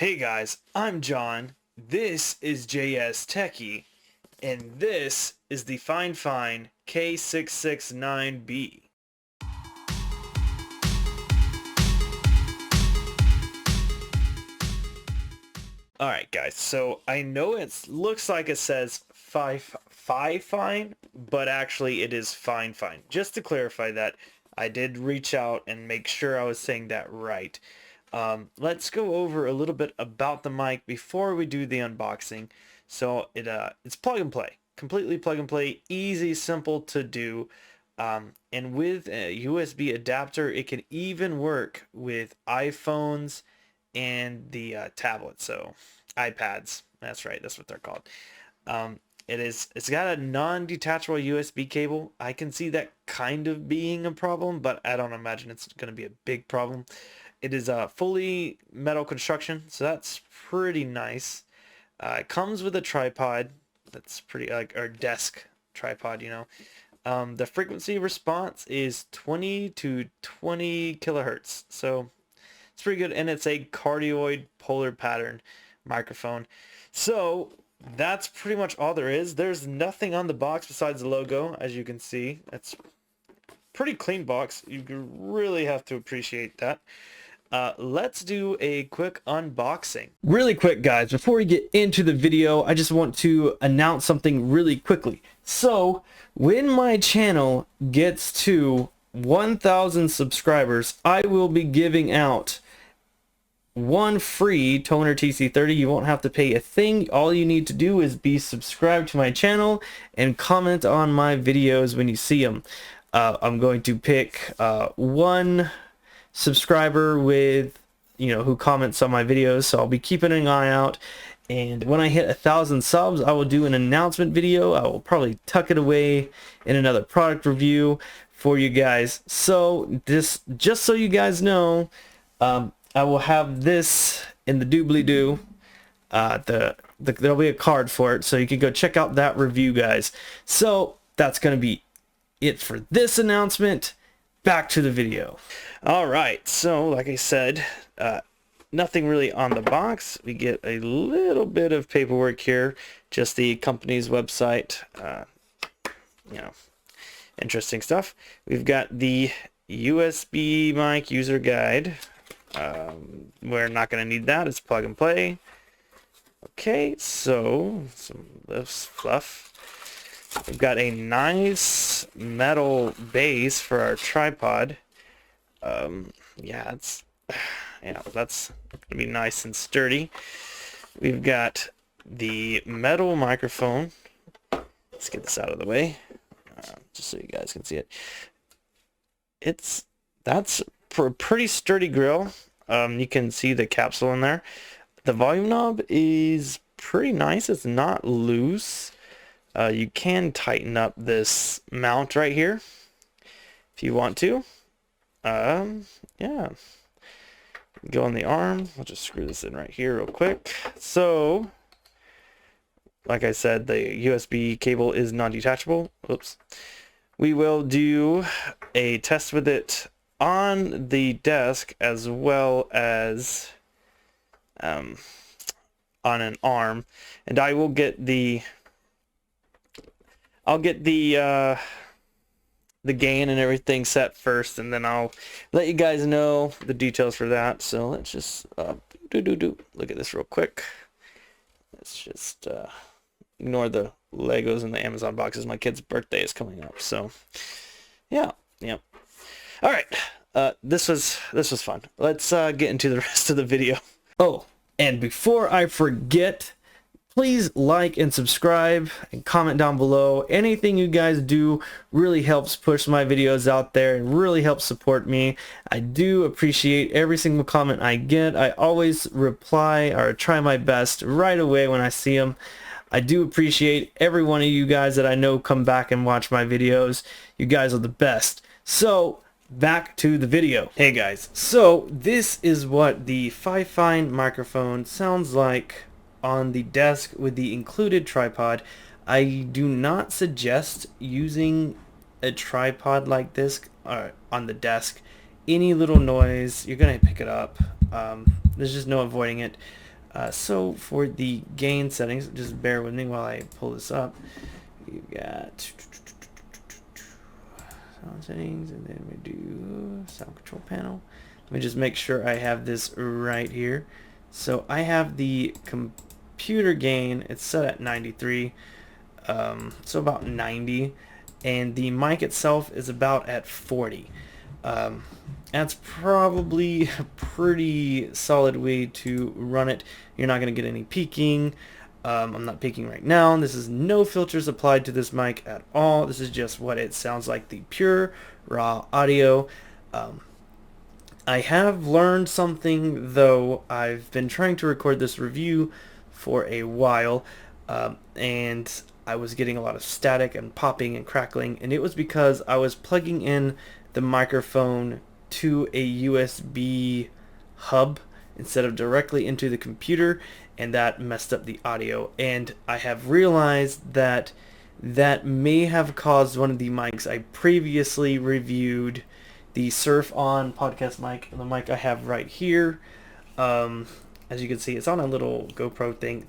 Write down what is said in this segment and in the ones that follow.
Hey guys, I'm John, this is JS Techie, and this is the Fifine K669B. Alright guys, so I know it looks like it says Fifine, but actually it is Fine. Just to clarify that, I did reach out and make sure I was saying that right. Let's go over a little bit about the mic before we do the unboxing. So it's plug and play, completely plug and play, easy, simple to do. And with a USB adapter, it can even work with iPhones and the tablets, so iPads. That's right, that's what they're called. It's got a non-detachable USB cable. I can see that kind of being a problem, but I don't imagine it's going to be a big problem. It is a fully metal construction, so that's pretty nice. It comes with a tripod. That's pretty, like our desk tripod, you know. The frequency response is 20 to 20 kilohertz, so it's pretty good, and it's a cardioid polar pattern microphone. So that's pretty much all there is. There's nothing on the box besides the logo, as you can see. It's pretty clean box. You really have to appreciate that. Let's do a quick unboxing. Really quick, guys, before we get into the video, I just want to announce something really quickly. So when my channel gets to 1,000 subscribers, I will be giving out one free Tonor TC 30. You won't have to pay a thing. All you need to do is be subscribed to my channel and comment on my videos when you see them. I'm going to pick one subscriber with, who comments on my videos, so I'll be keeping an eye out. And when I hit 1,000 subs, I will do an announcement video. I will probably tuck it away in another product review for you guys. So this, just so you guys know, I will have this in the doobly-doo. There'll be a card for it, so you can go check out that review, guys. So that's going to be it for this announcement. Back to the video. All right, so like I said, nothing really on the box. We get a little bit of paperwork here, just the company's website, interesting stuff. We've got the USB mic user guide. We're not going to need that. It's plug and play. Okay, so some of this fluff. We've got a nice metal base for our tripod. That's gonna be nice and sturdy. We've got the metal microphone. Let's get this out of the way, just so you guys can see it. That's a pretty sturdy grill. You can see the capsule in there. The volume knob is pretty nice. It's not loose. You can tighten up this mount right here if you want to. Yeah. Go on the arm. I'll just screw this in right here real quick. So, like I said, the USB cable is non-detachable. Oops. We will do a test with it on the desk as well as on an arm, and I will get the gain and everything set first, and then I'll let you guys know the details for that. So let's just look at this real quick. Let's just ignore the Legos and the Amazon boxes. My kid's birthday is coming up, so yeah. All right, this was fun. Let's get into the rest of the video. Oh, and before I forget, please like and subscribe and comment down below. Anything you guys do really helps push my videos out there and really helps support me. I do appreciate every single comment I get. I always reply or try my best right away when I see them. I do appreciate every one of you guys that I know come back and watch my videos. You guys are the best. So back to the video. Hey guys, so this is what the Fifine microphone sounds like on the desk with the included tripod. I do not suggest using a tripod like this on the desk. Any little noise, you're gonna pick it up. There's just no avoiding it. So for the gain settings, just bear with me while I pull this up. You got sound settings, and then we do sound control panel. Let me just make sure I have this right here. So I have the computer gain, it's set at 93, so about 90, and the mic itself is about at 40. That's probably a pretty solid way to run it. You're not going to get any peaking. I'm not peaking right now. This is no filters applied to this mic at all. This is just what it sounds like, the pure raw audio. I have learned something though. I've been trying to record this review for a while, and I was getting a lot of static and popping and crackling, and it was because I was plugging in the microphone to a USB hub instead of directly into the computer, and that messed up the audio. And I have realized that that may have caused one of the mics I previously reviewed, the Surf On podcast mic, the mic I have right here. As you can see, it's on a little GoPro thing.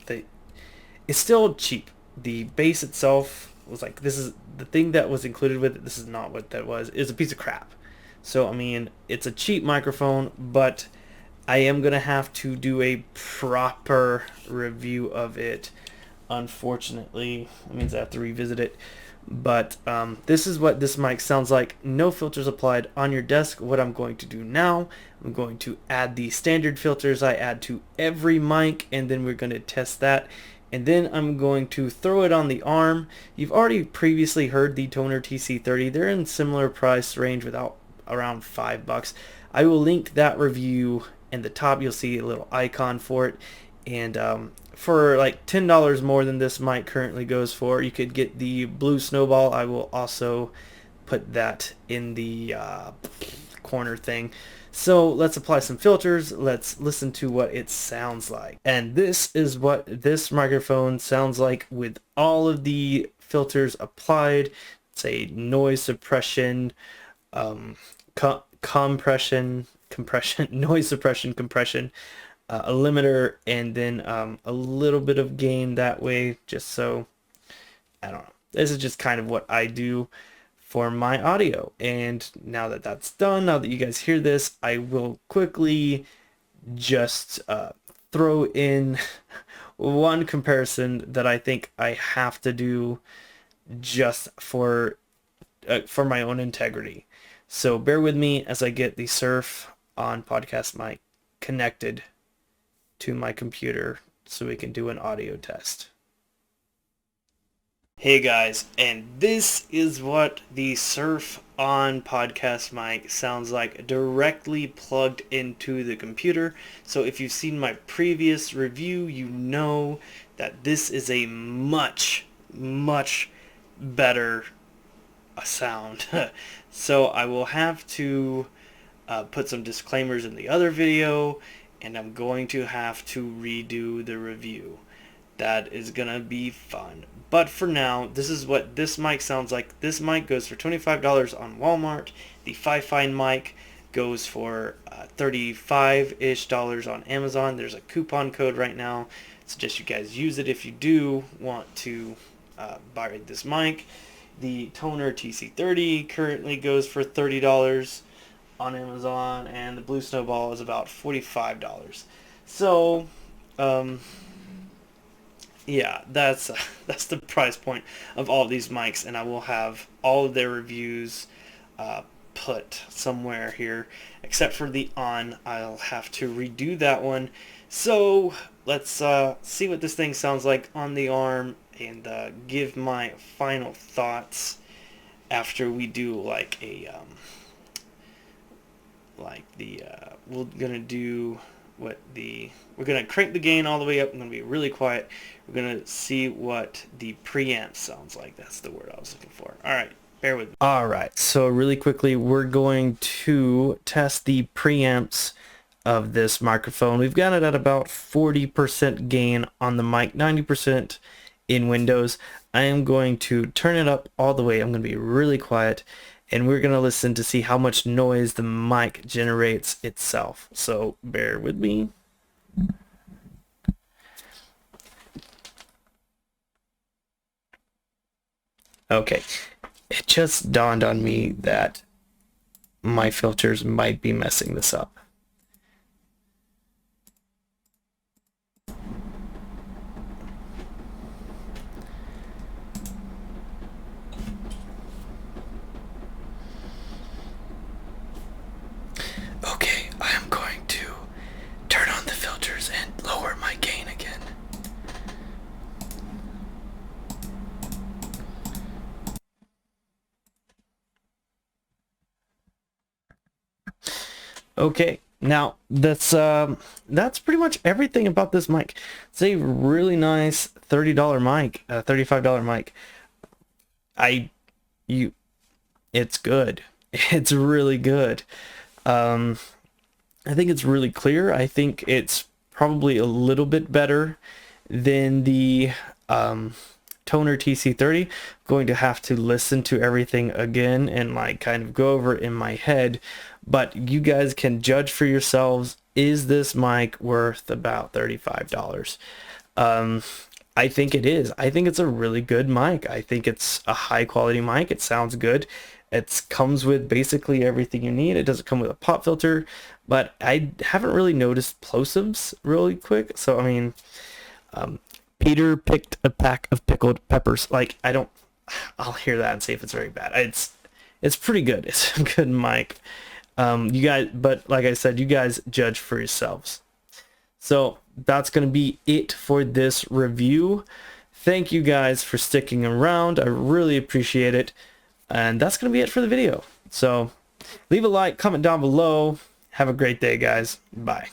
It's still cheap. The base itself was like, this is the thing that was included with it. This is not what that was. It's a piece of crap. So, I mean, it's a cheap microphone, but I am going to have to do a proper review of it. Unfortunately, that means I have to revisit it. But this is what this mic sounds like. No filters applied on your desk. What I'm going to do now, I'm going to add the standard filters I add to every mic, and then we're going to test that. And then I'm going to throw it on the arm. You've already previously heard the Tonor TC30. They're in similar price range, without around $5. I will link that review in the top. You'll see a little icon for it. And for like $10 more than this mic currently goes for, you could get the blue snowball. I will also put that in the corner thing. So let's apply some filters. Let's listen to what it sounds like. And this is what this microphone sounds like with all of the filters applied. Say noise suppression, compression, noise suppression, compression, a limiter, and then a little bit of gain that way, just so, I don't know. This is just kind of what I do for my audio. And now that that's done, now that you guys hear this, I will quickly just throw in one comparison that I think I have to do just for my own integrity. So bear with me as I get the Surf On podcast mic connected to my computer so we can do an audio test. Hey guys, and this is what the Surf On podcast mic sounds like directly plugged into the computer. So if you've seen my previous review, you know that this is a much better sound. So I will have to put some disclaimers in the other video, and I'm going to have to redo the review. That is gonna be fun. But for now, this is what this mic sounds like. This mic goes for $25 on Walmart. The Fifine mic goes for $35-ish on Amazon. There's a coupon code right now. Suggest you guys use it if you do want to buy this mic. The Tonor TC30 currently goes for $30 on Amazon, and the Blue Snowball is about $45. So, yeah, that's the price point of all of these mics, and I will have all of their reviews put somewhere here, except for the On. I'll have to redo that one. So let's see what this thing sounds like on the arm, and give my final thoughts after we do like a we're gonna crank the gain all the way up. I'm gonna be really quiet. We're gonna see what the preamp sounds like. That's the word I was looking for. All right, bear with me. All right, so really quickly, we're going to test the preamps of this microphone. We've got it at about 40% gain on the mic, 90% in Windows. I am going to turn it up all the way. I'm going to be really quiet, and we're going to listen to see how much noise the mic generates itself. So bear with me. Okay, it just dawned on me that my filters might be messing this up. Okay, I am going to turn on the filters and lower my gain again. Okay, now that's pretty much everything about this mic. It's a really nice $30 mic, $35 mic. It's good. It's really good. I think it's really clear. I think it's probably a little bit better than the Tonor TC30. Going to have to listen to everything again and like kind of go over it in my head, but you guys can judge for yourselves. Is this mic worth about $35? I think it is. I think it's a really good mic. I think it's a high quality mic. It sounds good. It comes with basically everything you need. It doesn't come with a pop filter, but I haven't really noticed plosives really quick. So, I mean, Peter picked a pack of pickled peppers. Like, I'll hear that and see if it's very bad. It's pretty good. It's a good mic. You guys, but like I said, you guys judge for yourselves. So that's going to be it for this review. Thank you guys for sticking around. I really appreciate it. And that's going to be it for the video. So leave a like, comment down below. Have a great day, guys. Bye.